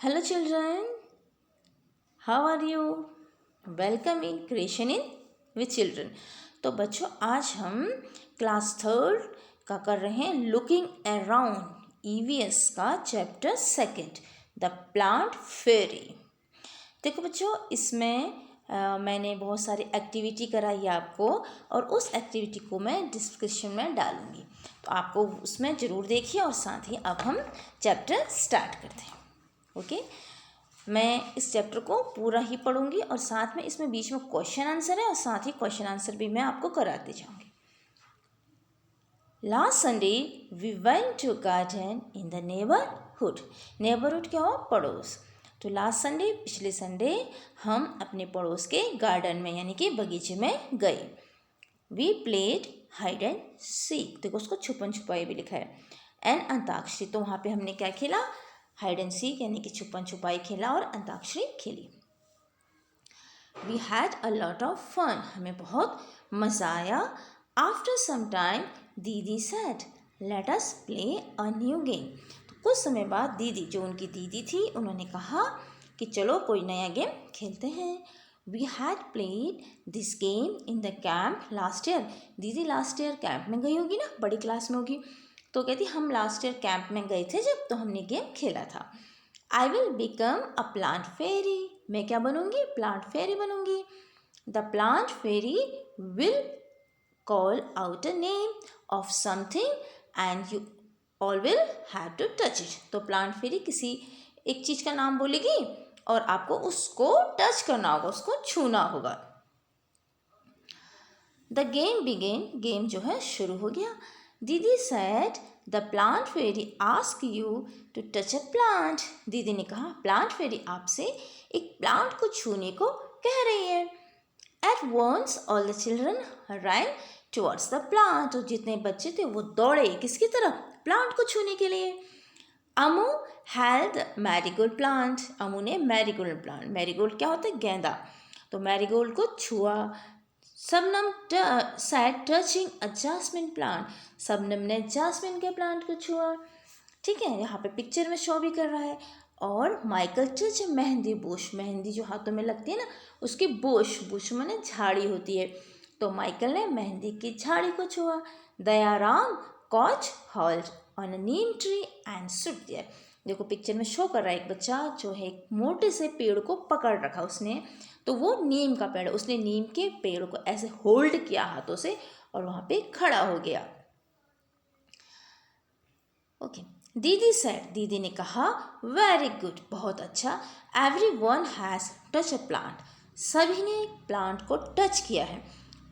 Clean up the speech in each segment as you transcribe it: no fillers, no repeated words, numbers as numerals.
Hello children, how are you? Welcome in Creation in with Children। तो बच्चों आज हम क्लास थर्ड का कर रहे हैं लुकिंग अराउंड ईवीएस का चैप्टर सेकंड द प्लांट फेरी। देखो बच्चों इसमें मैंने बहुत सारी एक्टिविटी कराई है आपको और उस एक्टिविटी को मैं डिस्क्रिप्शन में डालूंगी, तो आपको उसमें ज़रूर देखिए। और साथ ही अब हम चैप्टर स्टार्ट करते हैं। ओके मैं इस चैप्टर को पूरा ही पढ़ूंगी और साथ में इसमें बीच में क्वेश्चन आंसर है और साथ ही क्वेश्चन आंसर भी मैं आपको कराती जाऊंगी। Last Sunday we went to garden in the neighbourhood. Neighbourhood क्या हो? पड़ोस। तो लास्ट संडे पिछले संडे हम अपने पड़ोस के गार्डन में यानी कि बगीचे में गए। We played hide and seek, देखो उसको छुपन छुपाई भी लिखा है, एंड अंताक्षरी। तो वहाँ पे हमने क्या खेला? हाइड एंड सीक यानी कि छुपन छुपाई खेला और अंताक्षरी खेली। We had a lot of fun, हमें बहुत मज़ा आया। After some time didi said let us play a new game. तो कुछ समय बाद दीदी, जो उनकी दीदी थी, उन्होंने कहा कि चलो कोई नया गेम खेलते हैं। We had played this game in the camp last year. दीदी लास्ट ईयर कैंप में गई होगी ना, बड़ी क्लास में होगी, तो कहती हम लास्ट ईयर कैंप में गए थे जब, तो हमने गेम खेला था। I will become a plant fairy, मैं क्या बनूंगी? प्लांट फेरी बनूंगी। The plant fairy will call out a name of something and you all will have to touch it. तो प्लांट फेरी किसी एक चीज़ का नाम बोलेगी और आपको उसको टच करना होगा, उसको छूना होगा। द गेम बिगेन, गेम जो है शुरू हो गया। Didi said the plant fairy ask you to touch a plant. दीदी ने कहा प्लांट फेरी आपसे एक प्लांट को छूने को कह रही है। At once all the children ran towards the plant, तो जितने बच्चे थे वो दौड़े किसकी तरफ? प्लांट को छूने के लिए। Amu held marigold plant, Amu ने मैरीगोल्ड प्लांट, मैरीगोल्ड क्या होता है? गेंदा, तो मैरीगोल्ड को छुआ। Shabnam said touching a jasmine plant, Shabnam ने जास्मिन के प्लांट को छुआ। ठीक है, यहाँ पे पिक्चर में शो भी कर रहा है। और Michael touch mehndi Bush, mehndi जो हाथों में लगती है ना, उसकी बुश, बुश माने झाड़ी होती है, तो माइकल ने मेहंदी की झाड़ी को छुआ। Dayaram caught hold on a neem tree and stood there. देखो पिक्चर में शो कर रहा है एक बच्चा जो है एक मोटे से पेड़ को पकड़ रखा उसने, तो वो नीम का पेड़ है, उसने नीम के पेड़ को ऐसे होल्ड किया हाथों से और वहाँ पे खड़ा हो गया। ओके दीदी सेड, दीदी ने कहा वेरी गुड, बहुत अच्छा। Every one has touch a plant, सभी ने प्लांट को टच किया है।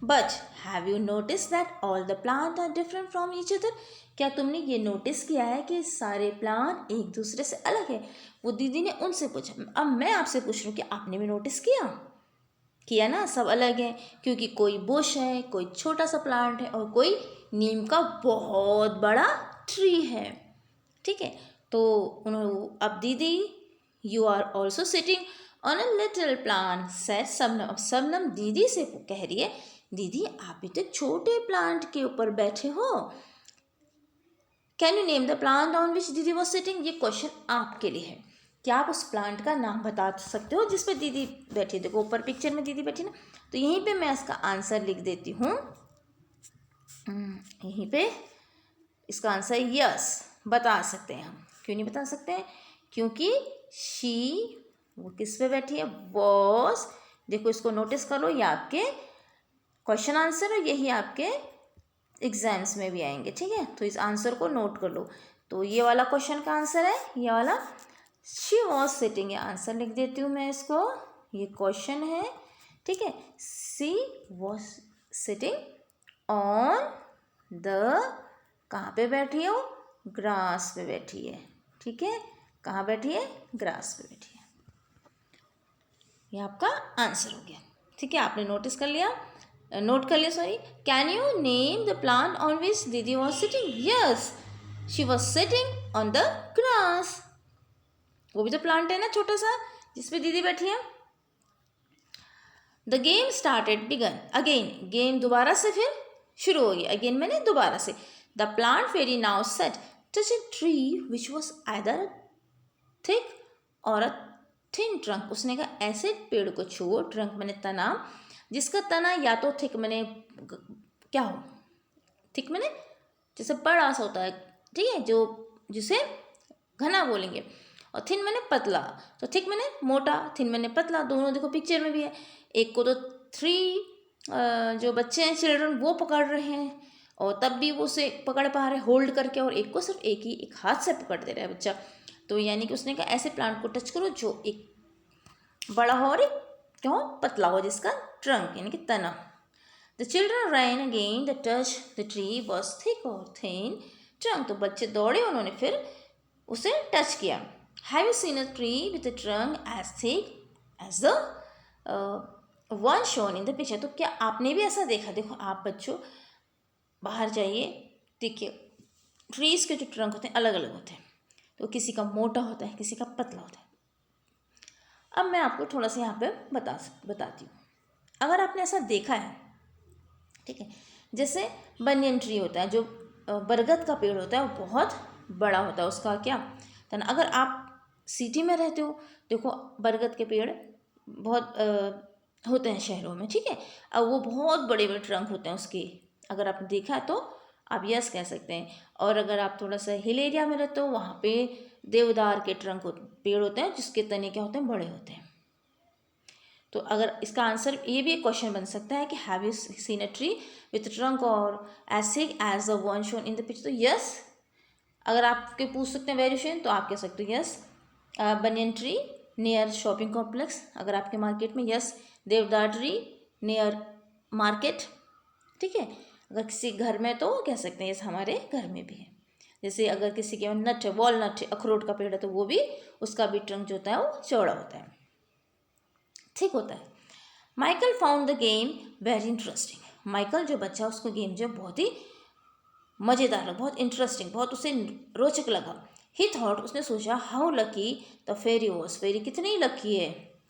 But have you notice that all the plant are different from each other, क्या तुमने ये नोटिस किया है कि सारे प्लांट एक दूसरे से अलग है? वो दीदी ने उनसे पूछा। अब मैं आपसे पूछ रही हूँ कि आपने भी नोटिस किया ना? सब अलग है क्योंकि कोई बुश है, कोई छोटा सा प्लांट है और कोई नीम का बहुत बड़ा ट्री है। ठीक है, तो उन्होंने अब Didi you are also sitting on a little plant said Shabnam. अब सबनम दीदी से कह रही है दीदी आप भी तो छोटे प्लांट के ऊपर बैठे हो। Can you name the plant on which Didi was sitting, ये क्वेश्चन आपके लिए है। क्या आप उस प्लांट का नाम बता सकते हो जिस पे दीदी बैठी? देखो ऊपर पिक्चर में दीदी बैठी ना, तो यहीं पे मैं इसका आंसर लिख देती हूँ। यहीं पे इसका आंसर यस बता सकते हैं हम। क्यों नहीं बता सकते हैं? क्योंकि शी, वो किस पे बैठी है? वॉज। देखो इसको नोटिस कर लो, ये आपके क्वेश्चन आंसर है, यही आपके एग्जाम्स में भी आएंगे। ठीक है, तो इस आंसर को नोट कर लो। तो ये वाला क्वेश्चन का आंसर है ये वाला, शी वॉज सिटिंग, ये आंसर लिख देती हूँ मैं इसको, ये क्वेश्चन है। ठीक है, she was sitting on the, कहाँ पे बैठी है वो? ग्रास पे बैठी है। ठीक है, कहाँ बैठी है? ग्रास पे बैठी है। ये आपका आंसर हो गया। ठीक है, आपने नोटिस कर लिया, नोट कर लिया sorry. Can you name the plant on which Didi was sitting? Yes, she was sitting on the grass. वो भी तो प्लांट है ना छोटा सा जिसपे दीदी बैठी है। The game started began again, game दोबारा से फिर शुरू हो गया। अगेन मैंने दोबारा से। The plant fairy now said touch a tree which was either thick or a thin trunk, उसने कहा ऐसे पेड़ को छुओ, ट्रंक मैंने तना, जिसका तना या तो थिक मैंने क्या हो, थिक मैंने जैसे बड़ा सा होता है, ठीक है, जो जिसे घना बोलेंगे, और थिन मैंने पतला। तो थिक मैंने मोटा, थिन मैंने पतला, दोनों देखो पिक्चर में भी है। एक को तो 3 जो बच्चे हैं चिल्ड्रन वो पकड़ रहे हैं और तब भी वो उसे पकड़ पा रहे हैं होल्ड करके, और एक को सिर्फ एक हाथ से पकड़ दे रहा है बच्चा। तो यानी कि उसने कहा ऐसे प्लांट को टच करो जो एक बड़ा हो और एक क्यों पतला हो, जिसका ट्रंक यानी कि तना। The children ran again, the touch the tree was thick or thin trunk। तो बच्चे दौड़े, उन्होंने फिर उसे टच किया। Have you seen a tree with a trunk as thick as the one shown in the picture. तो क्या आपने भी ऐसा देखा? देखो आप बच्चों बाहर जाइए, देखिए ट्रीज़ के जो ट्रंक होते हैं अलग अलग होते हैं, तो किसी का मोटा होता है, किसी का पतला होता है। अब मैं आपको थोड़ा सा यहाँ पे बताती हूँ। अगर आपने ऐसा देखा है, ठीक है, जैसे बनियन ट्री होता है, जो बरगद का पेड़ होता है, वो बहुत बड़ा होता है, उसका क्या तो अगर आप सिटी में रहते हो, देखो बरगद के पेड़ बहुत होते हैं शहरों में, ठीक है। अब वो बहुत बड़े बड़े ट्रंक होते हैं उसके, अगर आपने देखा है तो आप यस कह सकते हैं। और अगर आप थोड़ा सा हिल एरिया में रहते हो, वहाँ पे देवदार के पेड़ होते हैं, जिसके तने क्या होते हैं, बड़े होते हैं। तो अगर इसका आंसर ये भी एक क्वेश्चन बन सकता है कि have you seen a tree with trunk और as thick as the one shown in the picture, तो यस। अगर आपके पूछ सकते हैं वेरिएशन, तो आप कह सकते हो yes banyan tree near shopping complex, अगर आपके मार्केट में, यस देवदार ट्री नियर मार्केट, ठीक है। अगर किसी घर में तो कह सकते हैं यस हमारे घर में भी है। जैसे अगर किसी के नट है, वॉलनट है, अखरोट का पेड़ है, तो वो भी उसका भी ट्रंक जो होता है वो चौड़ा होता है, ठीक होता है। Michael found the game very interesting. Michael जो बच्चा, उसको गेम जो बहुत ही मज़ेदार लगा, बहुत इंटरेस्टिंग, बहुत उसे रोचक लगा। ही थॉट, उसने सोचा, how lucky the fairy was, fairy कितनी लकी है,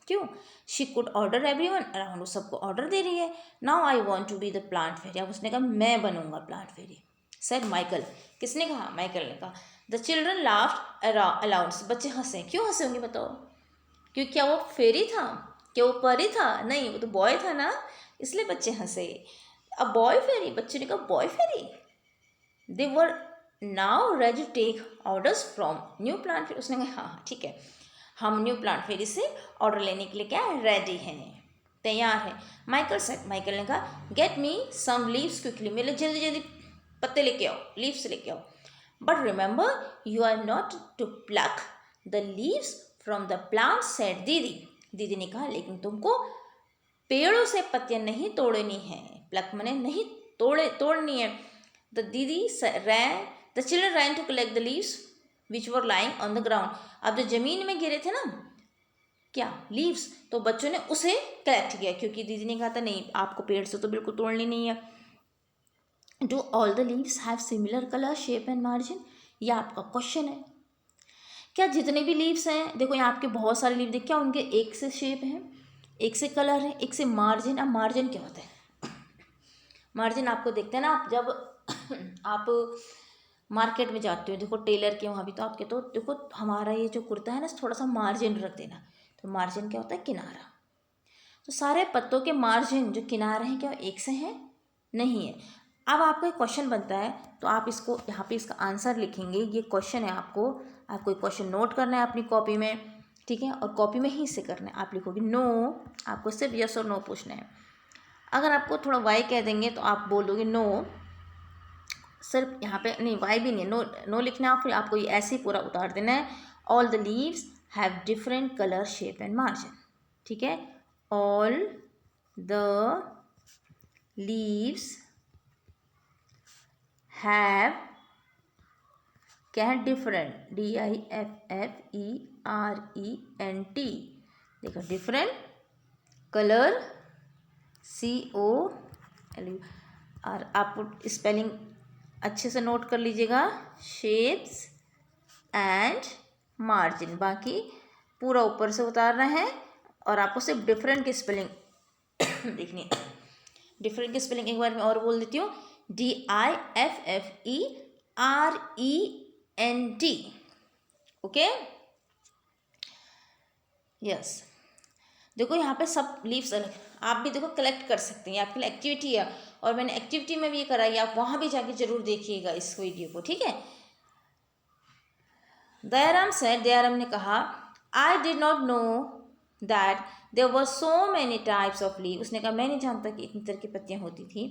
क्यों, she could order everyone around, वो सबको ऑर्डर दे रही है। Now I want to be the plant fairy, अब उसने कहा मैं बनूंगा प्लांट फेरी, सर माइकल। किसने कहा? माइकल ने कहा। द चिल्ड्रन लाफ्ड अलाउड, बच्चे हंसे। क्यों हंसे होंगे बताओ? क्योंकि क्या वो फेरी था, क्या वो परी था? नहीं, वो तो बॉय था ना, इसलिए बच्चे हंसे। अब बॉय फेरी, बच्चे ने कहा bye fairy. They were now ready to take orders from new plant fairy, उसने कहा हाँ ठीक है, हम न्यू प्लांट फेरी से ऑर्डर लेने के लिए क्या रेडी हैं, तैयार है। माइकल सेड, माइकल ने कहा get me some leaves quickly, मेरे जल्दी जल्दी पत्ते लेके आओ, लीव्स लेके आओ। But remember you are not to pluck the leaves from the plant, said didi. दीदी ने कहा लेकिन तुमको पेड़ों से पत्तियां नहीं तोड़नी है, प्लक मने नहीं तोड़नी है। The Didi ran, the children ran to collect the leaves which were lying on the ground. अब जो जमीन में गिरे थे ना क्या लीव्स, तो बच्चों ने उसे कलेक्ट किया, क्योंकि दीदी ने कहा था नहीं आपको पेड़ से तो बिल्कुल तोड़नी नहीं है। Do all the leaves have similar colour, shape and margin, यह आपका क्वेश्चन है। क्या जितने भी लीव्स हैं, देखो यहाँ आपके बहुत सारे लीव देख, क्या उनके एक से शेप है, एक से कलर है, एक से मार्जिन। अब मार्जिन क्या होता है? मार्जिन आपको देखते हैं ना, आप जब आप मार्केट में जाते हो, देखो टेलर के वहाँ भी, तो आपके तो देखो हमारा ये जो कुर्ता है ना, थोड़ा सा मार्जिन रख देना, तो मार्जिन क्या होता है? किनारा। तो सारे पत्तों के मार्जिन जो किनारे हैं क्या एक से हैं? नहीं है। अब आपका एक क्वेश्चन बनता है, तो आप इसको यहाँ पे इसका आंसर लिखेंगे, ये क्वेश्चन है, आपको एक क्वेश्चन नोट करना है अपनी कॉपी में, ठीक है, और कॉपी में ही इसे करना है। आप लिखोगे नो, आपको सिर्फ यस और नो पूछना है। अगर आपको थोड़ा वाई कह देंगे तो आप बोलोगे नो, सिर्फ यहाँ पे नहीं, वाई भी नहीं, नो नो लिखना है, फिर आपको ये ऐसे ही पूरा उतार देना है। All the leaves have different colour, shape and margin, ठीक है। ऑल द लीव्स हैव क्या है? डिफरेंट, DIFFERENT, देखो डिफरेंट कलर, COL, और आप स्पेलिंग अच्छे से नोट कर लीजिएगा, शेप्स एंड मार्जिन, बाकी पूरा ऊपर से उतारना है और आपको सिर्फ डिफरेंट की स्पेलिंग देखनी है। डिफरेंट की स्पेलिंग एक बार मैं और बोल देती हूँ, DIFFERENT, ओके। यस, देखो यहाँ पे सब लीव्स अलग, आप भी देखो कलेक्ट कर सकते हैं, ये आपके लिए एक्टिविटी है और मैंने एक्टिविटी में भी ये कराई, आप वहाँ भी जाके जरूर देखिएगा इस वीडियो को, ठीक है। दयाराम सेड, दयाराम ने कहा, I did not know that there were so many types of leave. उसने कहा मैं नहीं जानता कि इतनी तरह की पत्तियाँ होती थी।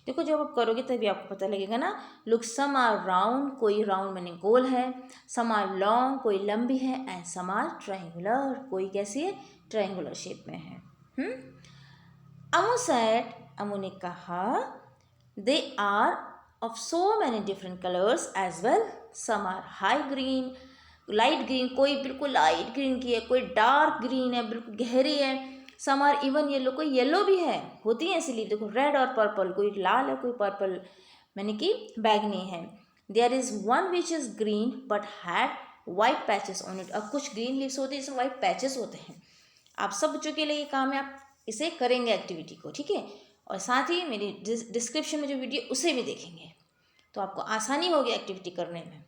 देखो जब आप करोगे तभी आपको पता लगेगा ना। लुक, सम आर राउंड, कोई राउंड मैंने गोल है, सम आर लॉन्ग, कोई लंबी है, एंड सम आर ट्रायंगुलर, कोई कैसी है, ट्रायंगुलर शेप में है। अमू सेड, अमू ने कहा, they are of so many different colours as well, some are high green, light green, कोई बिल्कुल लाइट ग्रीन की है, कोई डार्क ग्रीन है, बिल्कुल गहरी है, सम आर इवन येलो, कोई येलो भी है, होती है ऐसी लीव। देखो रेड और पर्पल, कोई लाल है कोई पर्पल, मैंने कि बैगनी है। There is one which is green but had white patches on it. अब कुछ ग्रीन लीव्स होते हैं जिसमें वाइट पैचेस होते हैं। आप सब बच्चों के लिए ये काम है, आप इसे करेंगे एक्टिविटी को, ठीक है। और साथ ही मेरी डिस्क्रिप्शन में जो वीडियो उसे भी देखेंगे तो आपको आसानी होगी एक्टिविटी करने में।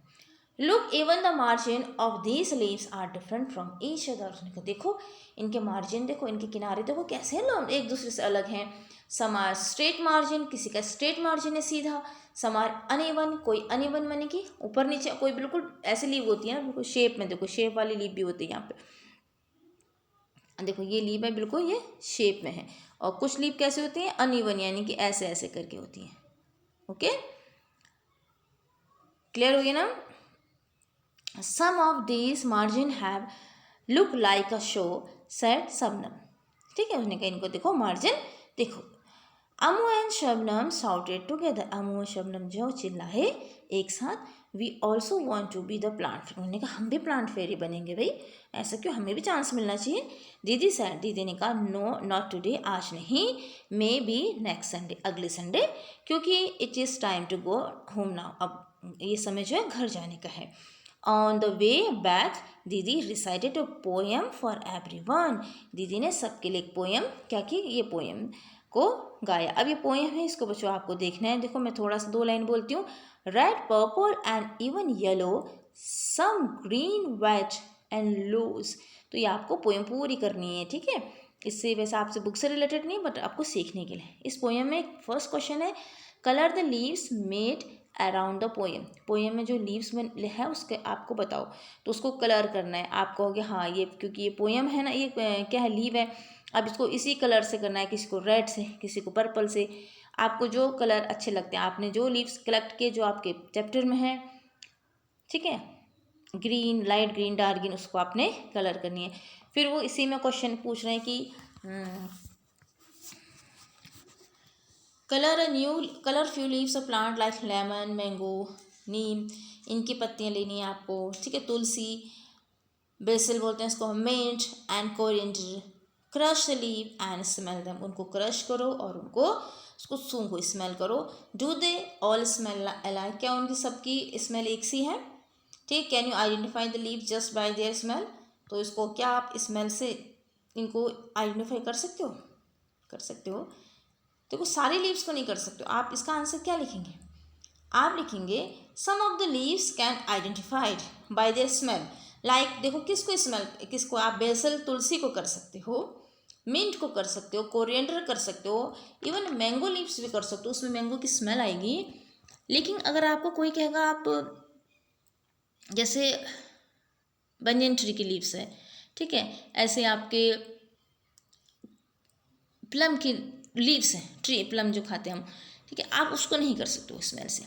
Look, even the margin of these leaves are different from each other. उसने कहा देखो इनके मार्जिन देखो, इनके किनारे देखो कैसे हैं, एक दूसरे से अलग हैं। सम आर स्ट्रेट मार्जिन, किसी का स्ट्रेट मार्जिन है सीधा, सम आर अनइवन, कोई अनइवन माने कि ऊपर नीचे, कोई बिल्कुल ऐसी लीव होती है ना बिल्कुल शेप में, देखो शेप वाली लीव भी होती है यहाँ पे, देखो ये लीव है बिल्कुल ये शेप में है। और कुछ लीव कैसे होती हैं, अनइवन, यानी कि ऐसे ऐसे करके होती हैं। ओके, क्लियर हो गया ना। Some of these margin have look like a show, said Shabnam. ठीक है, उसने कहा इनको देखो मार्जिन देखो। Amu and Shabnam shouted together, Amu और शबनम जो चिल्लाए एक साथ, we also want to be the plant. उन्होंने कहा हम भी प्लांट फेरी बनेंगे भाई, ऐसा क्यों, हमें भी चांस मिलना चाहिए। दीदी सैड, दीदी ने कहा नो नॉट टुडे, आज नहीं, मे बी नेक्स्ट संडे, अगले संडे, क्योंकि it is time to go home now, अब ये समय जो है घर जाने का है। On the way back didi recited a poem for everyone, दीदी ने सबके लिए एक पोएम क्या की, ये पोएम को गाया। अब ये पोएम है, इसको बच्चों आपको देखना है। देखो मैं थोड़ा सा 2 लाइन बोलती हूँ। Red, purple and even yellow, some green, white and loose. तो ये आपको पोएम पूरी करनी है, ठीक है। इससे वैसे आपसे बुक से रिलेटेड नहीं, बट आपको सीखने के लिए। इस पोएम में फर्स्ट क्वेश्चन है, colour the leaves made around the poem. Poem में जो लीव्स में है उसके आपको बताओ, तो उसको कलर करना है। आप कहोगे हाँ ये, क्योंकि ये पोएम है ना, ये क्या है, लीव है, अब इसको इसी कलर से करना है, किसी को रेड से, किसी को पर्पल से, आपको जो कलर अच्छे लगते हैं। आपने जो लीव्स कलेक्ट किए जो आपके चैप्टर में है, ठीक है, green, light green, dark green, उसको आपने कलर करनी है। फिर वो इसी में क्वेश्चन पूछ रहे हैं कि colour few leaves of plant like lemon, mango, neem, इनकी पत्तियाँ लेनी है आपको, ठीक है। तुलसी, बेसिल बोलते हैं इसको, mint and coriander, crush the leave and smell them, उनको क्रश करो और उनको उसको सूंघो, स्मेल करो। Do they all smell alike, क्या उनकी सबकी स्मेल एक सी है, ठीक। Can you identify the leave just by their smell, तो इसको क्या आप स्मेल से इनको आइडेंटिफाई कर सकते हो, कर सकते हो। देखो सारी लीव्स को नहीं कर सकते हो आप, इसका आंसर क्या लिखेंगे, आप लिखेंगे some of the leaves can identified by their smell. Like देखो किसको स्मेल, किसको आप बेसल, तुलसी को कर सकते हो, मिंट को कर सकते हो, कोरिएंडर कर सकते हो, इवन मैंगो लीव्स भी कर सकते हो, उसमें मैंगो की स्मेल आएगी। लेकिन अगर आपको कोई कहेगा आप जैसे बनियन ट्री की लीव्स है, ठीक है, ऐसे आपके प्लम की लीव्स हैं, ट्री प्लम जो खाते हैं हम, ठीक है, आप उसको नहीं कर सकते हो स्मेल से,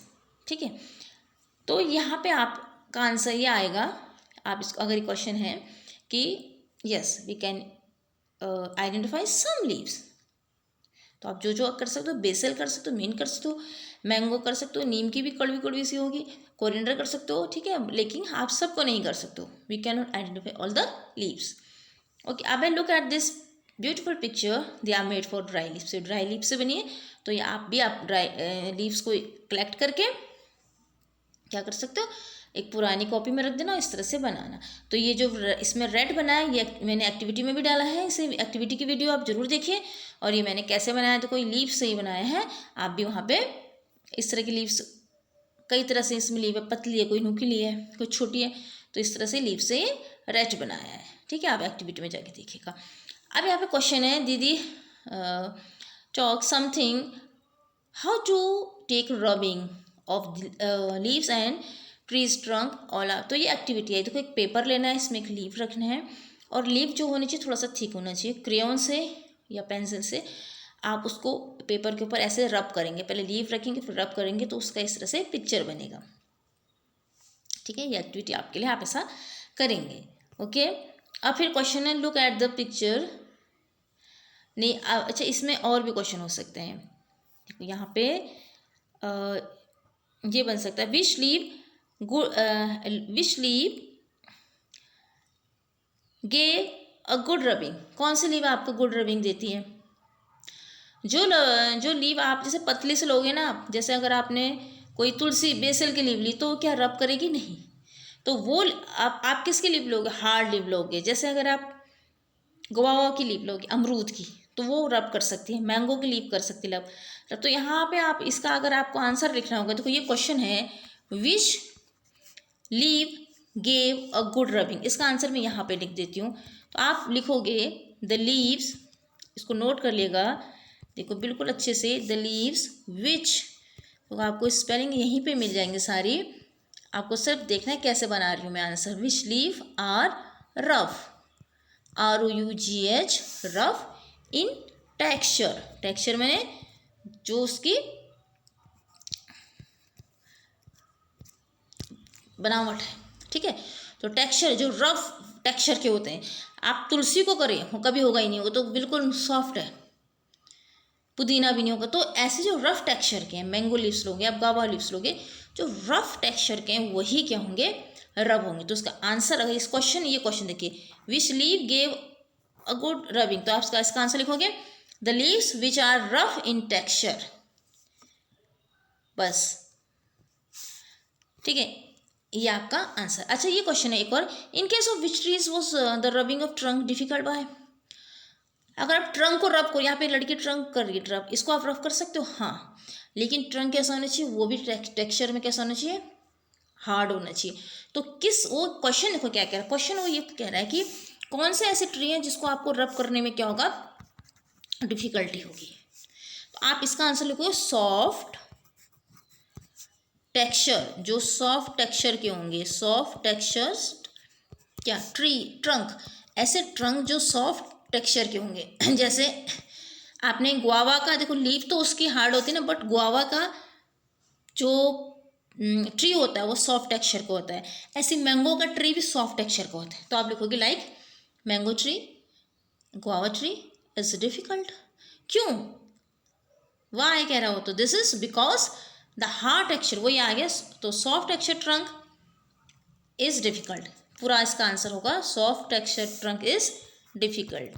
ठीक है। तो यहाँ पे आपका आंसर ये आएगा, आप इसको अगर क्वेश्चन है कि yes we can identify some leaves, तो आप जो जो कर सकते हो, बेसल कर सकते हो, मिंट कर सकते हो, मैंगो कर सकते हो, नीम की भी कड़वी कड़वी सी होगी, कोरिएंडर कर सकते हो, ठीक है, लेकिन आप सबको नहीं कर सकते हो। We can not identify all the leaves. Okay, अब I look at this beautiful picture, they are made for dry leaves, से ड्राई लीव्स से बनी है, तो ये आप भी आप ड्राई लीव्स को कलेक्ट करके क्या कर सकते हो, एक पुरानी कॉपी में रख देना, इस तरह से बनाना। तो ये जो इसमें रेड बना है, ये मैंने एक्टिविटी में भी डाला है, इसे एक्टिविटी की वीडियो आप जरूर देखिए। और ये मैंने कैसे बनाया, तो कोई लीव्स से ही बनाया है, आप भी वहाँ पे इस तरह की लीव्स, कई तरह से इसमें लीव है, पतली है, कोई नुकीली है, कोई छोटी है, तो इस तरह से लीव से रेड बनाया है, ठीक है। ठीक है, आप एक्टिविटी में जाके देखिएगा। अब यहाँ पे क्वेश्चन है, दीदी talk something how to take rubbing of leaves and trees trunk all are. तो ये एक्टिविटी है, देखो एक पेपर लेना है, इसमें एक लीव रखना है और लीव जो होनी चाहिए थोड़ा सा थिक होना चाहिए। क्रेयॉन से या पेंसिल से आप उसको पेपर के ऊपर ऐसे रब करेंगे, पहले लीव रखेंगे फिर रब करेंगे तो उसका इस तरह से पिक्चर बनेगा। ठीक है, ये एक्टिविटी आपके लिए, आप ऐसा करेंगे। ओके, अब फिर क्वेश्चन है लुक एट द पिक्चर। नहीं अच्छा, इसमें और भी क्वेश्चन हो सकते हैं। देखो यहाँ पे ये बन सकता है which leaf gave a good rubbing. कौन सी लीव आपको गुड रबिंग देती है? जो लीव आप जैसे पतली से लोगे ना आप, जैसे अगर आपने कोई तुलसी बेसल की लीव ली तो क्या रब करेगी? नहीं। तो वो आप किसकी लीव लोगे? हार्ड लीव लोगे। जैसे अगर आप गुआवा की लीव लोगे, अमरूद की, तो वो रब कर सकती है। मैंगो की लीव कर सकती है रब। तो यहाँ पे आप इसका अगर आपको आंसर लिखना होगा, देखो ये क्वेश्चन है which leaf gave a good rubbing. इसका आंसर मैं यहाँ पे लिख देती हूँ। तो आप लिखोगे द लीव्स, इसको नोट कर लिएगा, देखो बिल्कुल अच्छे से, द लीव्स विच, तो आपको स्पेलिंग यहीं पे मिल जाएंगे सारी। आपको सिर्फ देखना है कैसे बना रही हूँ मैं answer. Which leave are rough, ROUGH, rough in texture. Texture मैंने जो उसकी बनावट है, ठीक है। तो टेक्सचर जो रफ टेक्सचर के होते हैं, आप तुलसी को करें वो कभी होगा ही नहीं, वो तो बिल्कुल सॉफ्ट है, पुदीना भी नहीं होगा। तो ऐसे जो रफ टेक्सचर के हैं, मैंगो लीव्स लोगे आप, गावा लीव्स लोगे, जो रफ टेक्सचर के हैं वही क्या होंगे? रब होंगे। तो उसका आंसर, अगर इस क्वेश्चन, ये क्वेश्चन देखिए, which leaf gave a good rubbing, तो आप इसका आंसर लिखोगे the leaves which are rough in texture. बस, ठीक है, ये आपका आंसर। अच्छा, ये क्वेश्चन है एक और, in case of which trees was the rubbing of trunk difficult by. अगर आप ट्रंक को रब करो, यहाँ पे लड़की ट्रंक कर रही है रब, इसको आप रब कर सकते हो, हाँ, लेकिन ट्रंक कैसा होना चाहिए? वो भी टेक्सचर में कैसा होना चाहिए? हार्ड होना चाहिए। तो किस, वो क्वेश्चन देखो क्या कह रहा है, क्वेश्चन वो ये कह रहा है कि कौन से ऐसे ट्री हैं जिसको आपको रब करने में क्या होगा? डिफिकल्टी होगी। तो आप इसका आंसर लिखो सॉफ्ट टेक्सचर, जो सॉफ्ट टेक्सचर के होंगे, सॉफ्ट टेक्सचर्स क्या? ट्री, ट्रंक, ऐसे ट्रंक जो सॉफ्ट टेक्सचर के होंगे। जैसे आपने गुआवा का देखो, लीफ तो उसकी हार्ड होती है ना, बट गुआवा का जो ट्री होता है वो सॉफ्ट टेक्सचर का होता है। ऐसे मैंगो का ट्री भी सॉफ्ट टेक्सचर का होता है। तो आप लिखोगे like mango tree, guava tree is difficult. क्यों? वाई कह रहा हो? तो this is because the hard texture, वही आ गया। तो soft texture trunk is difficult, पूरा इसका आंसर होगा soft texture trunk is difficult,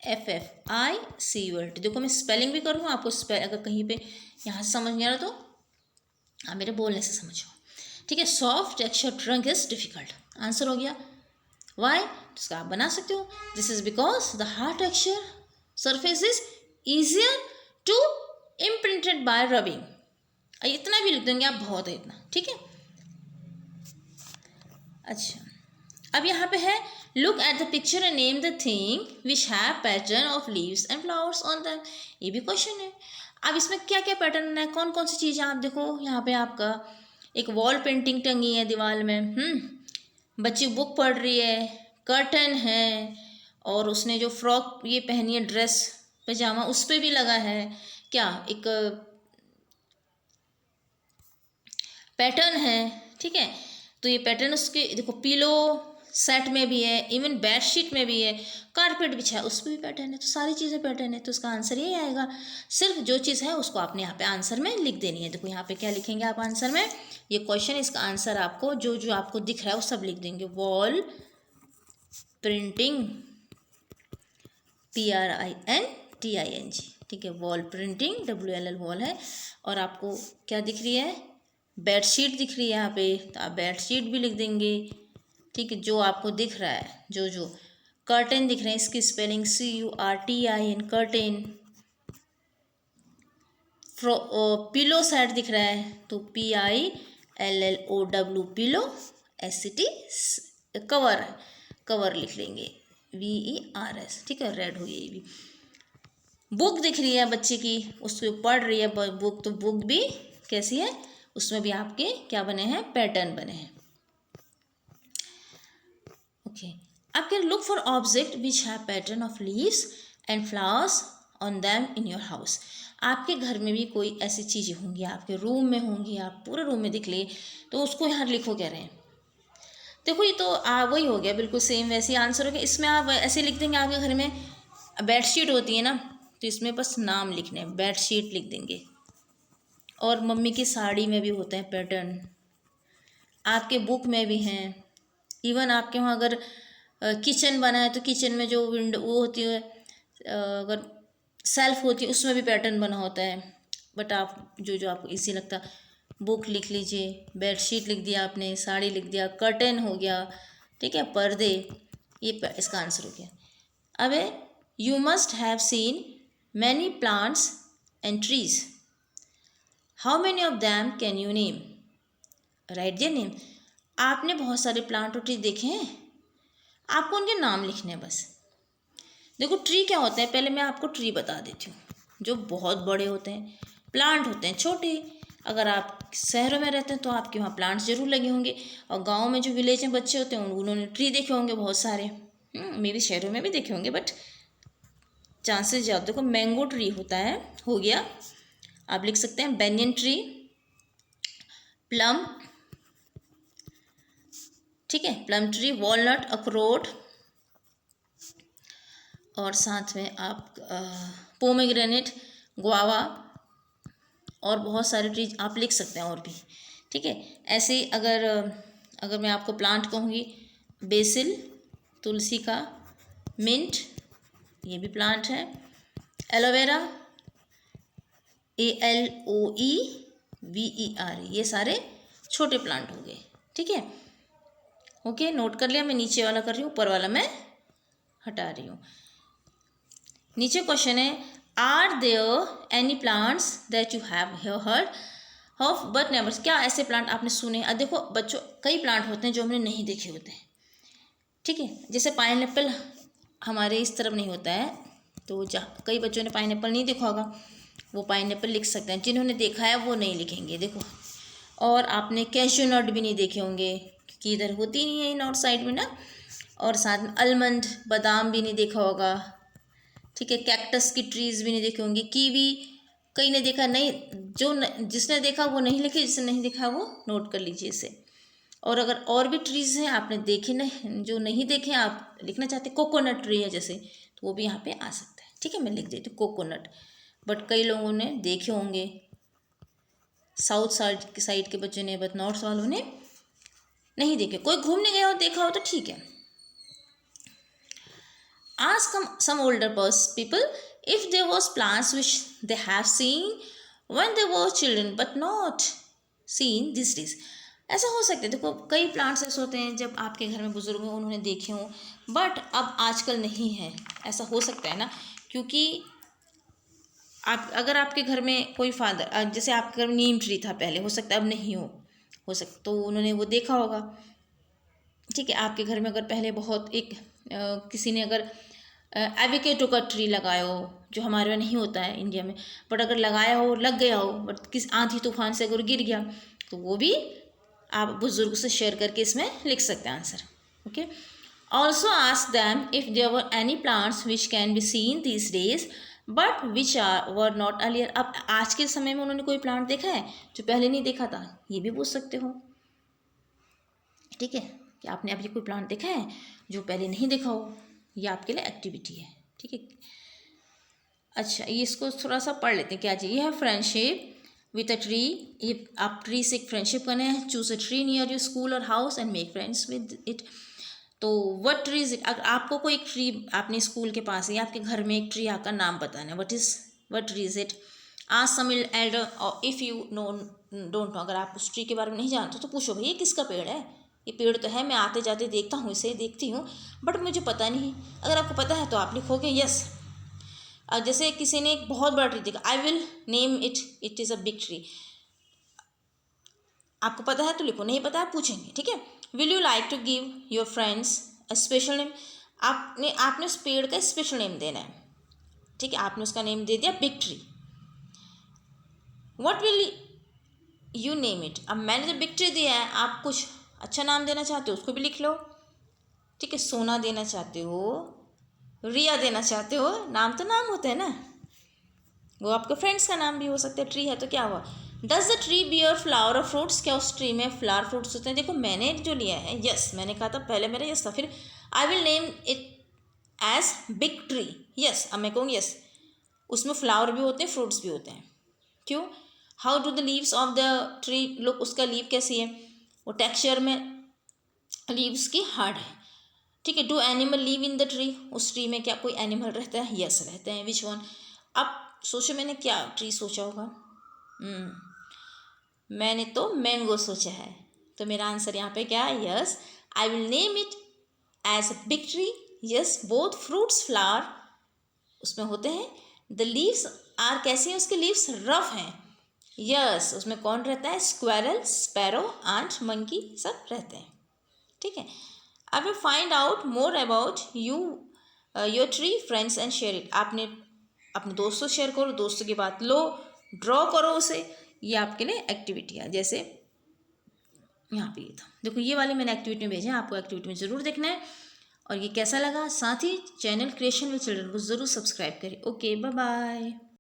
DIFFICULT। देखो मैं स्पेलिंग भी करूँ, आपको अगर कहीं पे यहाँ से समझ नहीं आ रहा तो आप मेरे बोलने से समझो, ठीक है। Soft texture trunk is difficult, answer हो गया। वाई? तो इसका आप बना सकते हो, this is because the hard texture surface is easier to imprinted by rubbing. इतना भी लिख देंगे आप, बहुत है इतना, ठीक है। अच्छा, अब यहाँ पे है look at the picture and name the thing which have pattern of leaves and flowers on them. ये भी क्वेश्चन है। अब इसमें क्या क्या पैटर्न है, कौन कौन सी चीज़ें, आप देखो यहाँ पे आपका एक वॉल पेंटिंग टंगी है दीवार में, बच्ची बुक पढ़ रही है, कर्टन है, और उसने जो फ्रॉक ये पहनी है, ड्रेस पजामा, उस पर भी लगा है क्या, एक पैटर्न है, ठीक है। तो ये पैटर्न उसके देखो पिलो सेट में भी है, इवन बेडशीट में भी है, कारपेट बिछा है उस पर भी पैटर्न है। तो सारी चीज़ें पैटर्न है, तो इसका आंसर यही आएगा। सिर्फ जो चीज़ है उसको आपने यहाँ पे आंसर में लिख देनी है। देखो यहाँ पे क्या लिखेंगे आप आंसर में, ये क्वेश्चन, इसका आंसर आपको जो जो आपको दिख रहा है वो सब लिख देंगे। वॉल प्रिंटिंग, PRINTING, ठीक है। वॉल प्रिंटिंग, WLL वॉल है। और आपको क्या दिख रही है? बेडशीट दिख रही है यहाँ पे, तो आप बेडशीट भी लिख देंगे, ठीक है। जो आपको दिख रहा है, जो जो कर्टेन दिख रहे हैं, इसकी spelling CURTIN, curtain. Pillow set दिख रहा है तो PILLOW, पिलो, SET कवर है। कवर लिख लेंगे, VERS, ठीक है, रेड हो गई ये भी। बुक दिख रही है बच्चे की, उसको पढ़ रही है बुक, तो बुक भी कैसी है, उसमें भी आपके क्या बने हैं, पैटर्न बने हैं। ओके, आप can look for object which have pattern of leaves and flowers on them in your house. आपके घर में भी कोई ऐसी चीज़ें होंगी, आपके रूम में होंगी, आप पूरे रूम में दिख ले, तो उसको यहाँ लिखो कह रहे हैं। देखो ये तो वही हो गया, बिल्कुल सेम वैसे ही आंसर हो गया। इसमें आप ऐसे लिख देंगे, आपके घर में बेडशीट होती है ना, तो इसमें बस नाम लिखने हैं, बेडशीट लिख देंगे। और मम्मी की साड़ी में भी होते हैं पैटर्न, आपके बुक में भी हैं, इवन आपके वहाँ अगर किचन बना है तो किचन में जो विंडो वो होती है, अगर सेल्फ होती है उसमें भी पैटर्न बना होता है। बट आप जो आपको इजी लगता, बुक लिख लीजिए, बेडशीट लिख दिया आपने, साड़ी लिख दिया, कर्टन हो गया, ठीक है, पर्दे, ये इसका आंसर हो गया। अब you must have seen many plants and trees, how many of them can you name, right their name. आपने बहुत सारे प्लांट और ट्री देखे हैं, आपको उनके नाम लिखने हैं बस। देखो ट्री क्या होते हैं, पहले मैं आपको ट्री बता देती हूँ, जो बहुत बड़े होते हैं, प्लांट होते हैं छोटे। अगर आप शहरों में रहते हैं तो आपके वहाँ प्लांट्स जरूर लगे होंगे, और गांव में जो विलेज में बच्चे होते हैं उन्होंने ट्री देखे होंगे बहुत सारे, मे भी शहरों में भी देखे होंगे, बट चांसेस ज़्यादा। देखो मैंगो ट्री होता है, हो गया, आप लिख सकते हैं बेनियन ट्री, प्लम, ठीक है, प्लम ट्री, वॉलनट, अखरोट, और साथ में आप पोमेग्रेनेट, गुआवा, और बहुत सारे ट्रीज आप लिख सकते हैं और भी, ठीक है। ऐसे ही अगर मैं आपको प्लांट कहूँगी, बेसिल, तुलसी का, मिंट, ये भी प्लांट है, एलोवेरा, ALOEVER, ये सारे छोटे प्लांट हो गए, ठीक है। ओके, नोट कर लिया, मैं नीचे वाला कर रही हूँ, ऊपर वाला मैं हटा रही हूँ। नीचे क्वेश्चन है, are there any plants that you have heard of but never, क्या ऐसे प्लांट आपने सुने। अब देखो बच्चों, कई प्लांट होते हैं जो हमने नहीं देखे होते हैं, ठीक है, जैसे पाइनएप्पल हमारे इस तरफ नहीं होता है, तो कई बच्चों ने पाइनएप्पल नहीं देखा होगा, वो पाइनएप्पल लिख सकते हैं, जिन्होंने देखा है वो नहीं लिखेंगे। देखो, और आपने कैश्यू नट भी नहीं देखे होंगे, क्योंकि इधर होती नहीं है नॉर्थ साइड में ना, और साथ में आलमंड, बादाम भी नहीं देखा होगा, ठीक है, कैक्टस की ट्रीज़ भी नहीं देखी होंगी, कीवी कई ने देखा नहीं, जिसने देखा वो नहीं लिखे, जिसने नहीं देखा वो नोट कर लीजिए इसे। और अगर और भी ट्रीज़ हैं आपने देखे नहीं, जो नहीं देखे आप लिखना चाहते, कोकोनट ट्री है जैसे, तो वो भी यहाँ पे आ सकता है, ठीक है, मैं लिख देती हूँ कोकोनट। बट कई लोगों ने देखे होंगे, साउथ साइड के बच्चों ने, बट नॉर्थ वालों ने नहीं देखे। कोई घूमने गया हो देखा हो तो ठीक है। Ask some older people if there was plants which they have seen when they were children but not seen these days. ऐसा हो सकता है, देखो कई प्लांट्स ऐसे होते हैं जब आपके घर में बुजुर्ग हैं उन्होंने देखे हों, बट अब आजकल नहीं है, ऐसा हो सकता है ना, क्योंकि आप अगर आपके घर में कोई फादर, जैसे आपके घर में नीम ट्री था पहले, हो सकता है अब नहीं हो सकता तो उन्होंने वो देखा होगा, ठीक है। आपके घर में अगर पहले बहुत किसी ने अगर एविकेटो का ट्री लगाया हो, जो हमारे यहाँ नहीं होता है इंडिया में, बट अगर लगाया हो, लग गया हो, बट किस आंधी तूफान से अगर गिर गया, तो वो भी आप बुजुर्ग से शेयर करके इसमें लिख सकते हैं answer, okay. Also ask them if there were any plants which can be seen these days but which were not earlier. अब आज के समय में उन्होंने कोई प्लांट देखा है जो पहले नहीं देखा था, ये भी पूछ सकते हो, ठीक है, कि आपने अभी कोई प्लांट देखा है जो पहले नहीं देखा हो, ये आपके लिए एक्टिविटी है, ठीक है। अच्छा, ये इसको थोड़ा सा पढ़ लेते हैं, क्या चाहिए है, फ्रेंडशिप विथ अ ट्री, ये आप ट्री से एक फ्रेंडशिप करना है, choose a tree near your school और house and make friends with it. तो व्हाट ट्री इज इट, अगर आपको कोई एक ट्री अपने स्कूल के पास है या आपके घर में एक ट्री आकर नाम बताना है, what tree is it, ask some elder, और इफ़ यू डोंट नो, अगर आप उस ट्री के बारे में नहीं जानते तो पूछो, भैया किसका पेड़ है, ये पेड़ तो है, मैं आते जाते देखता हूँ, इसे देखती हूँ, बट मुझे पता नहीं। अगर आपको पता है तो आप लिखोगे यस। जैसे किसी ने एक बहुत बड़ा ट्री देखा, आई will name it is a big tree, आपको पता है तो लिखो, नहीं पता है पूछेंगे, ठीक है। Will you like to give your friends special name, आपने उस पेड़ का स्पेशल नेम देना है, ठीक है। आपने उसका नेम दे दिया big tree. What will you name it? अब मैंने जो बिग ट्री दिया है, आप कुछ अच्छा नाम देना चाहते हो उसको भी लिख लो, ठीक है। सोना देना चाहते हो, रिया देना चाहते हो, नाम तो नाम होते हैं ना, वो आपके फ्रेंड्स का नाम भी हो सकता है। ट्री है तो क्या हुआ? Does the tree bear flower और फ्रूट्स? क्या उस ट्री में फ्लावर फ्रूट्स होते हैं? देखो मैंने जो लिया है, यस मैंने कहा था पहले, मेरा यस था, फिर I will name it as big tree. Yes, अब मैं कहूँगी यस, उसमें फ्लावर भी होते हैं, फ्रूट्स भी होते हैं। क्यों? How do the leaves of the tree look? उसका लीव कैसी है? वो टेक्सचर में लीव्स की हार्ड है, ठीक है। Do animal live in the tree? उस ट्री में क्या कोई एनिमल रहता है? यस रहते हैं। Which one? अब सोचो मैंने क्या ट्री सोचा होगा। मैंने तो मैंगो सोचा है, तो मेरा आंसर यहाँ पे क्या है? Yes, I will name it as a big tree. Yes, both fruits flower उसमें होते हैं। द लीव्स आर, कैसे हैं उसके लीव्स? रफ हैं। यस, उसमें कौन रहता है? स्क्वेरल, स्पैरो, आंट, मंकी सब रहते हैं, ठीक है। I will find out more about you your tree friends and share it. आपने अपने दोस्तों शेयर करो, दोस्तों की बात लो, ड्रॉ करो उसे। ये आपके लिए एक्टिविटी है। जैसे यहाँ पे ये था, देखो ये वाले मैंने एक्टिविटी में भेजे हैं, आपको एक्टिविटी में ज़रूर देखना है। और ये कैसा लगा, साथ ही चैनल क्रिएशन विद चिल्ड्रन को ज़रूर सब्सक्राइब करें। Okay, bye bye.